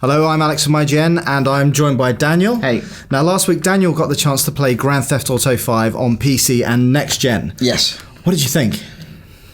Hello, I'm Alex from IGN, and I'm joined by Daniel. Hey. Now, last week, Daniel got the chance to play Grand Theft Auto 5 on PC and Next Gen. Yes. What did you think?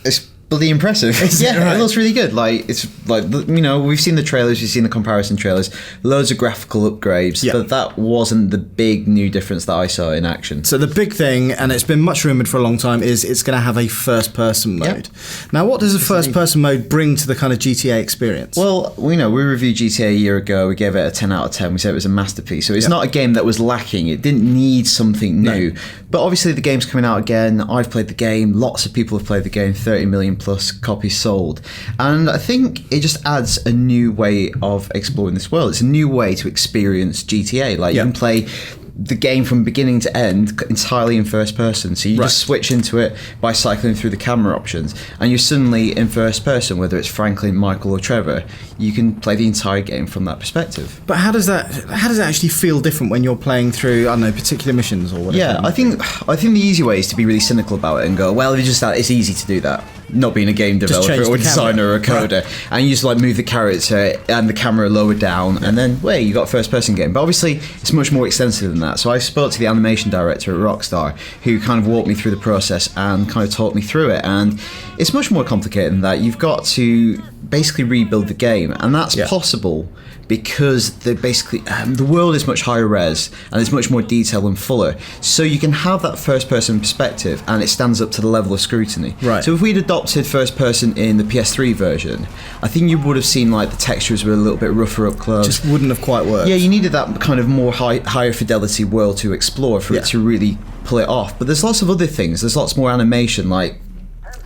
It's bloody impressive. Right? It looks really good. It's we've seen the trailers, we've seen the comparison trailers, loads of graphical upgrades, but that wasn't the big new difference that I saw in action. So the big thing, and it's been much rumoured for a long time, is it's going to have a first-person mode. Now, what does a first-person mode bring to the kind of GTA experience? Well, we reviewed GTA a year ago, we gave it a 10 out of 10, we said it was a masterpiece, so it's not a game that was lacking, it didn't need something new. No. But obviously the game's coming out again, I've played the game, lots of people have played the game, 30 million plus copies sold, and I think it just adds a new way of exploring this world. It's a new way to experience GTA. You can play the game from beginning to end entirely in first person, so you just switch into it by cycling through the camera options and you're suddenly in first person, whether it's Franklin, Michael or Trevor. You can play the entire game from that perspective. But how does that actually feel different when you're playing through, I don't know, particular missions or whatever? Yeah, I think the easy way is to be really cynical about it and go, well, it's easy to do that, not being a game developer or designer or a coder, and you just move the character and the camera lower down, and then you got a first person game. But obviously it's much more extensive than that. So I spoke to the animation director at Rockstar, who kind of walked me through the process and kind of taught me through it, and it's much more complicated than that. You've got to basically rebuild the game, and that's possible because the world is much higher res and it's much more detailed and fuller, so you can have that first person perspective and it stands up to the level of scrutiny. So if we'd adopted first person in the PS3 version, I think you would have seen the textures were a little bit rougher up close. Just wouldn't have quite worked. Yeah, you needed that kind of more higher fidelity world to explore for it to really pull it off. But there's lots of other things. There's lots more animation.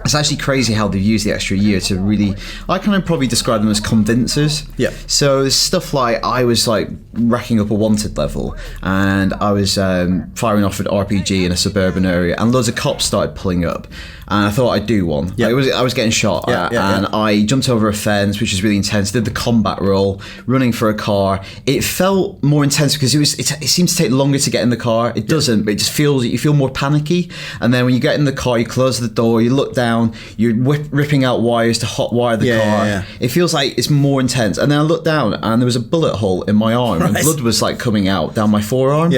It's actually crazy how they've used the extra year to really, I kind of probably describe them as convincers. So there's stuff I was racking up a wanted level, and I was firing off an RPG in a suburban area, and loads of cops started pulling up, and I thought I'd do one. I was getting shot at, and I jumped over a fence, which was really intense, did the combat roll, running for a car. It felt more intense because it seems to take longer to get in the car. It doesn't, but it just you feel more panicky, and then when you get in the car, you close the door, you look down, you're ripping out wires to hotwire the car. It feels like it's more intense. And then I looked down and there was a bullet hole in my arm, and blood was coming out down my forearm.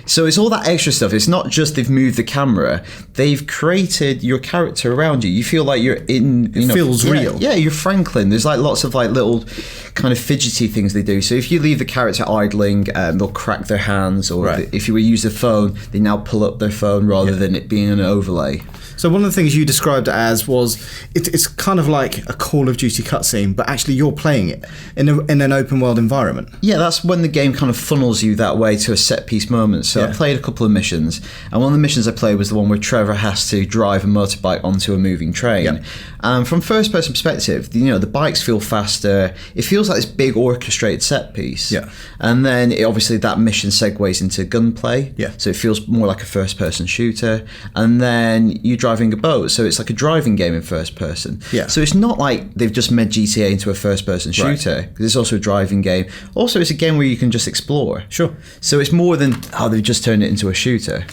So it's all that extra stuff. It's not just they've moved the camera, they've created your character around you. You feel like you're in, it feels real. Yeah, you're Franklin. There's lots of little kind of fidgety things they do. So if you leave the character idling, they'll crack their hands, or if you use a phone, they now pull up their phone rather than it being an overlay. So one of the things you described it as was it's kind of like a Call of Duty cutscene, but actually you're playing it in an open world environment. Yeah, that's when the game kind of funnels you that way to a set piece moment. So I played a couple of missions, and one of the missions I played was the one where Trevor has to drive a motorbike onto a moving train. And from first person perspective, the bikes feel faster. It feels like this big orchestrated set piece. And then obviously that mission segues into Gunplay. So it feels more like a first person shooter. And then you driving a boat, so it's like a driving game in first person. So it's not like they've just made GTA into a first person shooter, because it's also a driving game. Also, it's a game where you can just explore. So it's more than they've just turned it into a shooter.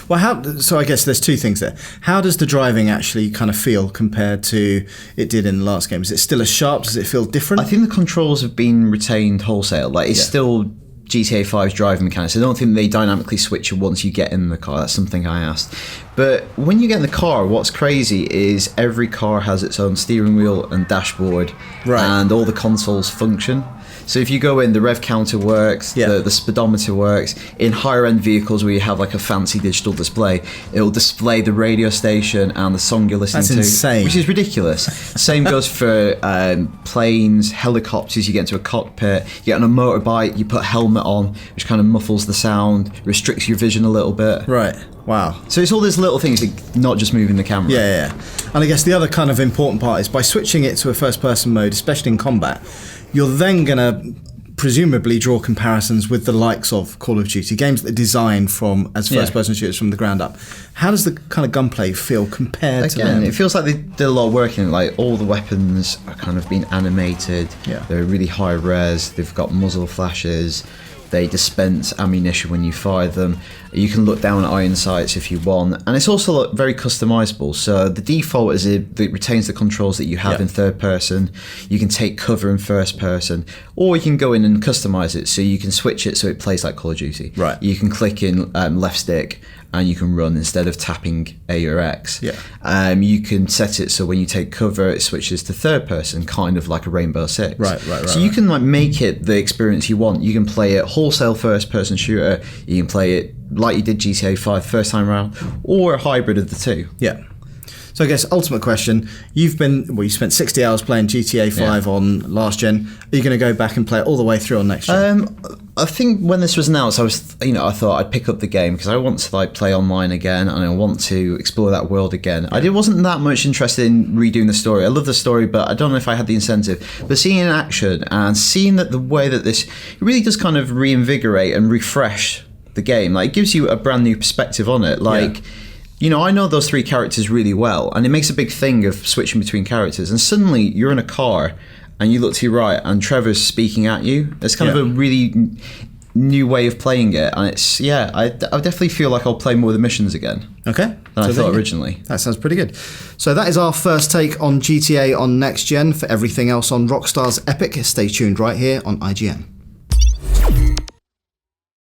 Well, so I guess there's two things there. How does the driving actually kind of feel compared to it did in the last game? Is it still as sharp? Does it feel different? I think the controls have been retained wholesale. It's still GTA 5's driving mechanics. I don't think they dynamically switch once you get in the car. That's something I asked. But when you get in the car, what's crazy is every car has its own steering wheel and dashboard, and all the consoles function. So if you go in, the rev counter works, the speedometer works. In higher end vehicles where you have a fancy digital display, it'll display the radio station and the song you're listening to. That's insane. Which is ridiculous. Same goes for planes, helicopters. You get into a cockpit, you get on a motorbike, you put a helmet on, which kind of muffles the sound, restricts your vision a little bit. Wow. So it's all these little things, not just moving the camera. And I guess the other kind of important part is by switching it to a first person mode, especially in combat, you're then going to presumably draw comparisons with the likes of Call of Duty, games that are designed as first-person shooters from the ground up. How does the kind of gunplay feel compared to them? It feels like they did a lot of work in it. All the weapons are kind of being animated. They're really high res. They've got muzzle flashes. They dispense ammunition when you fire them. You can look down at iron sights if you want, and it's also very customizable. So the default is it retains the controls that you have in third person. You can take cover in first person, or you can go in and customize it. So you can switch it so it plays like Call of Duty. Right. You can click in left stick, and you can run instead of tapping A or X. Yeah. You can set it so when you take cover, it switches to third person, kind of like a Rainbow Six. Right. So you can like make it the experience you want. You can play it wholesale first person shooter. You can play it like you did GTA 5 first time around, or a hybrid of the two. Yeah. So I guess ultimate question: you spent 60 hours playing GTA 5 on last gen. Are you going to go back and play it all the way through on next gen? I think when this was announced, I thought I'd pick up the game because I want to like play online again and I want to explore that world again. I wasn't that much interested in redoing the story. I love the story, but I don't know if I had the incentive. But seeing it in action and seeing that the way that it really does kind of reinvigorate and refresh the game, like it gives you a brand new perspective on it. Like, you know, I know those three characters really well, and it makes a big thing of switching between characters. And suddenly you're in a car and you look to your right and Trevor's speaking at you. It's kind of a really new way of playing it. And it's, I definitely feel like I'll play more of the missions again. Okay. Than I thought originally. That sounds pretty good. So that is our first take on GTA on next gen. For everything else on Rockstar's Epic, stay tuned right here on IGN.